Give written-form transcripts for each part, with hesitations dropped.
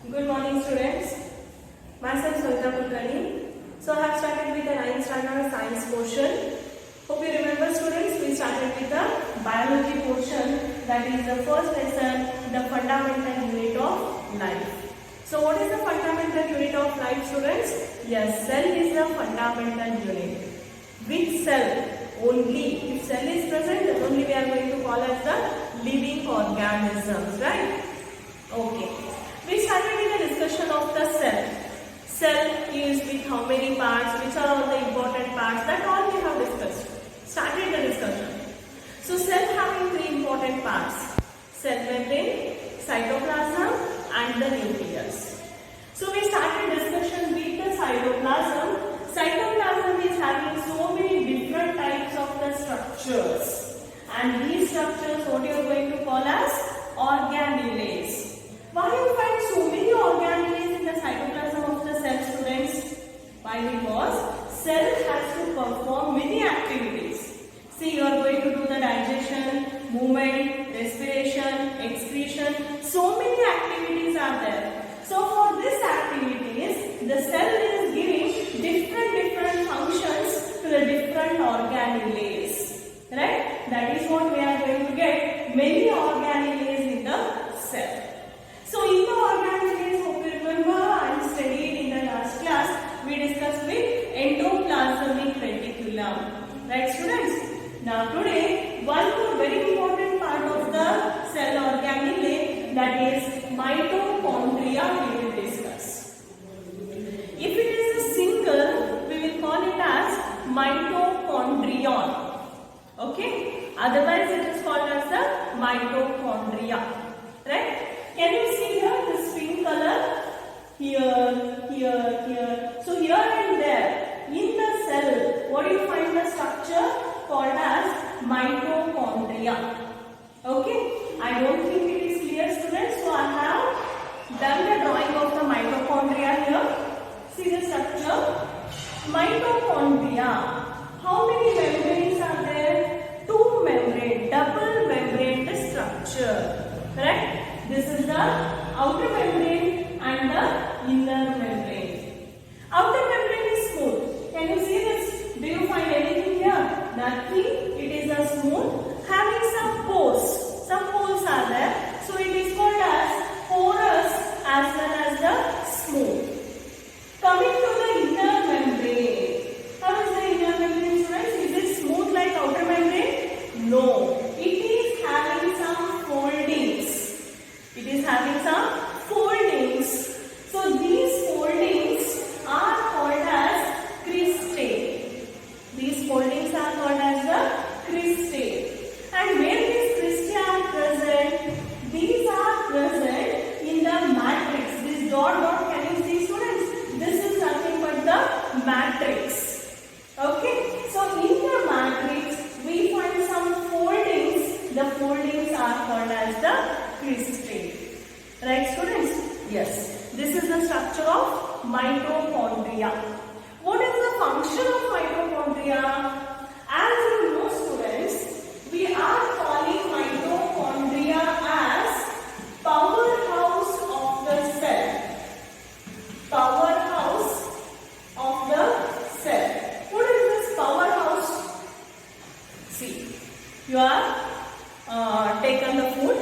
Good morning, students. Myself Savita Kulkarni. So I have started with the 9th standard science portion. Hope you remember, students, we started with the biology portion, that is the first lesson, the fundamental unit of life. So what is the fundamental unit of life, students? Yes, cell is the fundamental unit. Which cell? Only if cell is present, then only we are going to call as the living organisms, right? Okay. We started with the discussion of the cell. Cell is with how many parts, which are all the important parts, that all we have discussed. Started the discussion. So cell having three important parts: cell membrane, cytoplasm and the nucleus. So we started discussion with the cytoplasm. Cytoplasm is having so many different types of the structures, and these structures what you are going to call as organelles. Why you find so many organelles in the cytoplasm of the cell, students? Why? Because cell has to perform many activities. See, you are going to do the digestion, movement, respiration, excretion. So many activities are there. So for these activities, the cell is giving different functions to the different organelles. Right? That is what we are going to get, many organelles in the cell. So in the organelles, hope you remember and studied in the last class, we discussed with endoplasmic reticulum. Right, students? Now today, one more very important part of the cell organelle, that is mitochondria, we will discuss. If it is a single, we will call it as mitochondrion. Okay? Otherwise, it is called as the mitochondria. Right? Can you see here this pink color? Here. So here and there, in the cell, what do you find the structure called as mitochondria? Okay? I don't think it is clear, students. So I have done the drawing of the mitochondria here. See the structure. Mitochondria. How many membranes are there? Two membrane, double membrane structure. Correct? This is the outer membrane and the inner membrane. Outer membrane is smooth. Can you see this? Do you find anything here? Nothing. It is a smooth, having some pores. Some holes are there. So it is called as porous as well as the smooth. Coming to the inner membrane. How is the inner membrane, students? Is it smooth like outer membrane? No. It is having some foldings. It is having some foldings. So these foldings are called as cristae. These foldings are called as the cristae. And where these cristae are present? These are present in the matrix. This dot, can you see, students? This is nothing but the matrix. Okay. So in the matrix, we find some foldings. The foldings are called as the cristae. Right, students? Yes. This is the structure of mitochondria. What is the function of mitochondria? As you know, students, we are calling mitochondria as powerhouse of the cell. Powerhouse of the cell. What is this powerhouse? See, you are taken the food.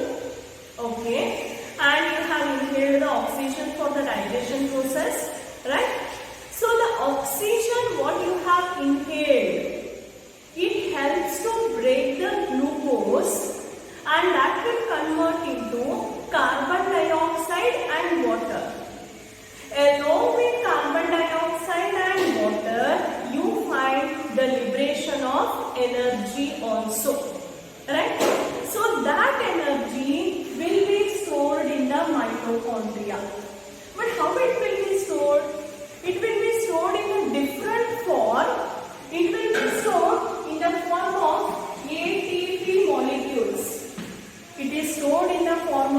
Okay, and you have inhaled the oxygen for the digestion process, right? So the oxygen what you have inhaled, it helps to break the glucose and that will convert into carbon dioxide and water. Along with carbon dioxide and water, you find the liberation of energy also, right? So that energy will be stored in the mitochondria. But how it will be stored? It will be stored in a different form. It will be stored in the form of ATP molecules. It is stored in the form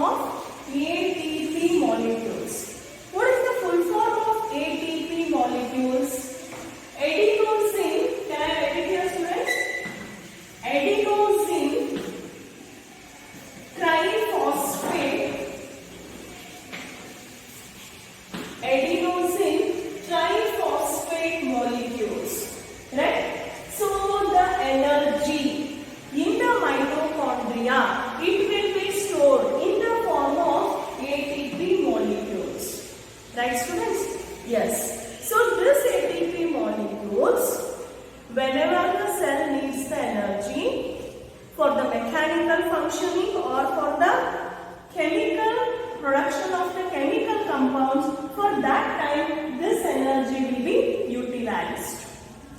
compounds, for that time this energy will be utilized.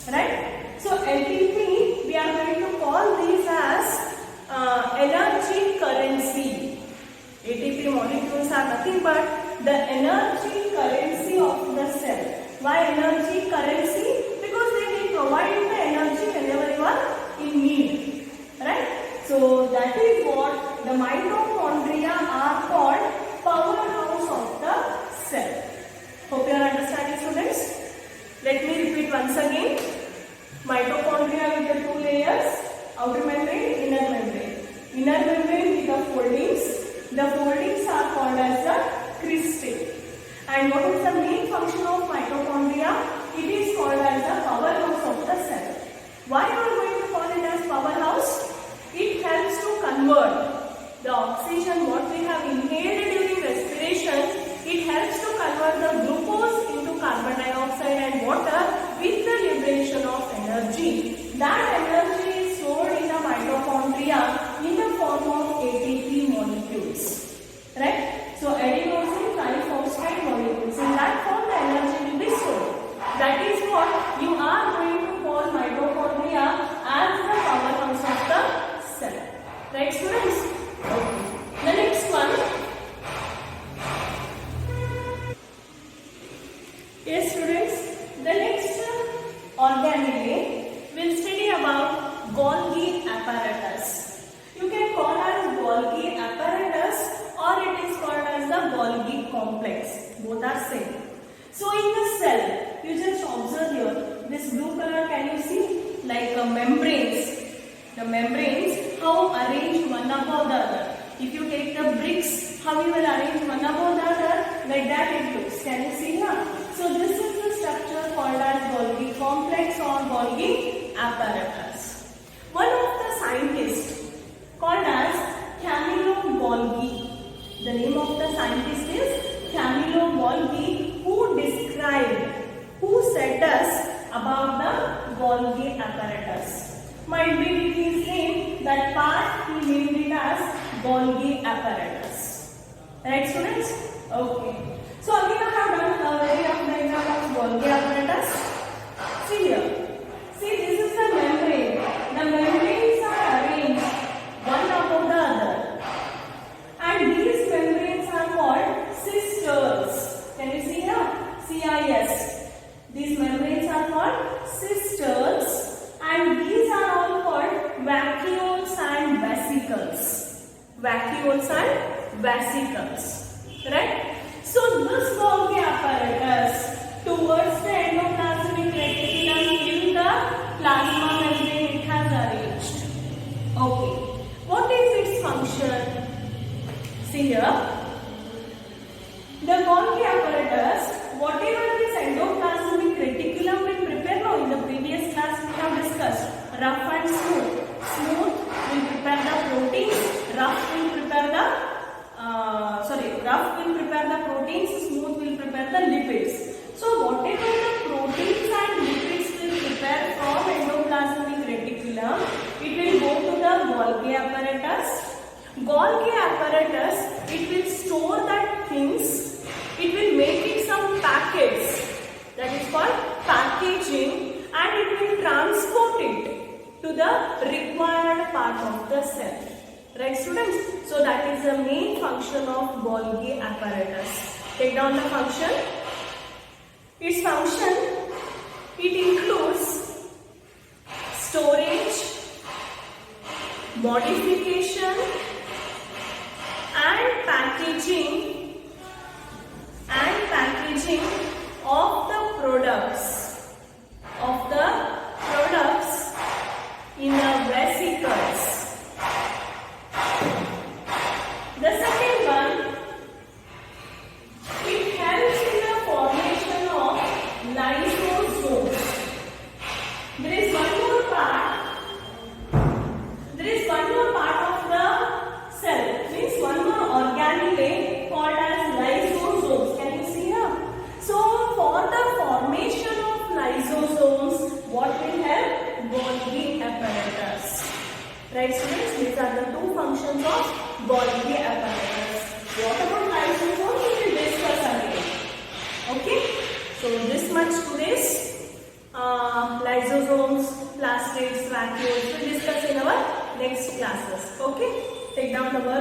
Right? So ATP, we are going to call these as energy currency. ATP molecules are nothing but the energy currency of the cell. Why energy currency? Because they will provide the energy whenever you are in need. Right? So that is what the mitochondria are called, powerhouse of the cell. Hope you are understanding, students. Let me repeat once again. Mitochondria with the two layers, outer membrane, inner membrane. Inner membrane with the foldings. The foldings are called as the cristae. And what is the main function of mitochondria? It is called as the powerhouse of the cell. Why are we going to call it as powerhouse? It helps to convert the oxygen what we have inhaled during respiration. It helps to convert the glucose into carbon dioxide and water with the liberation of energy. That energy is stored in the mitochondria in the form of ATP molecules. Right? So adenosine triphosphate molecules. In that form the energy will be stored. That is what you are going to call mitochondria as the powerhouse of the cell. Right, students? Okay. The next one. Yes, students. The next organelle will study about Golgi apparatus. You can call as Golgi apparatus or it is called as the Golgi complex. Both are same. So in the cell, you just observe here, this blue color can you see? Like membranes. The membranes, how arranged one above the other. If you take the bricks, how you will arrange one above the other, like that it looks. Can you see here? So this is the structure called as Golgi complex or Golgi apparatus. One of the scientists called as Camillo Golgi. The name of the scientist is Camillo Golgi, who said us about the Golgi apparatus. Might be with his name, that part he named it as Golgi apparatus. Right, students? Okay. So again I have done a very rough diagram of Golgi apparatus. See here. See, this is the membrane. The membranes are arranged one above the other. And these membranes are called cisters. Can you see here? CIS. These membranes are called cisters. And these are all called vacuoles and vesicles. Vacuoles and vesicles. Right? So this Golgi apparatus towards the endoplasmic reticulum in the plasma membrane it has arranged. Okay. What is its function? See here. The Golgi apparatus, whatever this endoplasmic reticulum will prepare, now in the previous class we have discussed rough and smooth. Smooth will prepare the proteins, rough will prepare the proteins, smooth will prepare the lipids. So whatever the proteins and lipids will prepare from endoplasmic reticulum, it will go to the Golgi apparatus. Golgi apparatus, it will store that things. It will make it some packets, that is called packaging, and it will transport it to the required part of the cell. Right, students? So that is the main function of Golgi apparatus. Take down the function. Its function, it includes storage, modification and packaging of the products in the vesicles. The second one, it helps in the formation of lysosomes. There is one more part of the cell, means one more organelle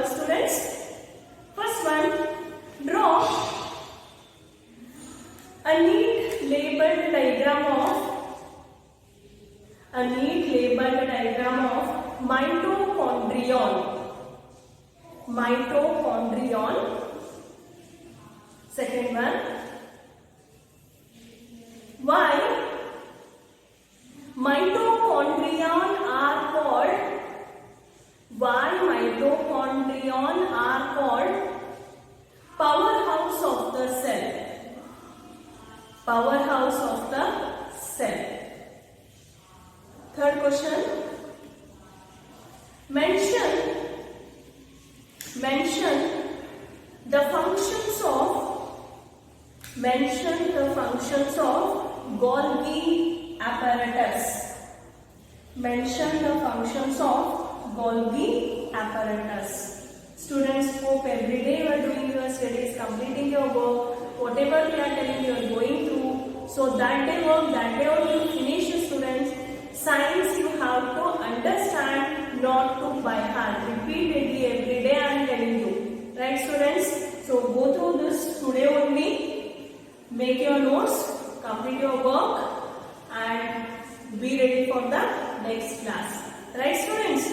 work, students. First one, draw a neat labeled diagram of mitochondrion. Second one, why mitochondrion are called powerhouse of the cell. Third question, mention the functions of Golgi apparatus. Students, hope every day you are doing your studies, completing your work, whatever we are telling you are going through. So that day only you finish, students. Science you have to understand, not to by heart. Repeatedly every day I am telling you. Right, students? So go through this today only. Make your notes, complete your work, and be ready for the next class. Right, students?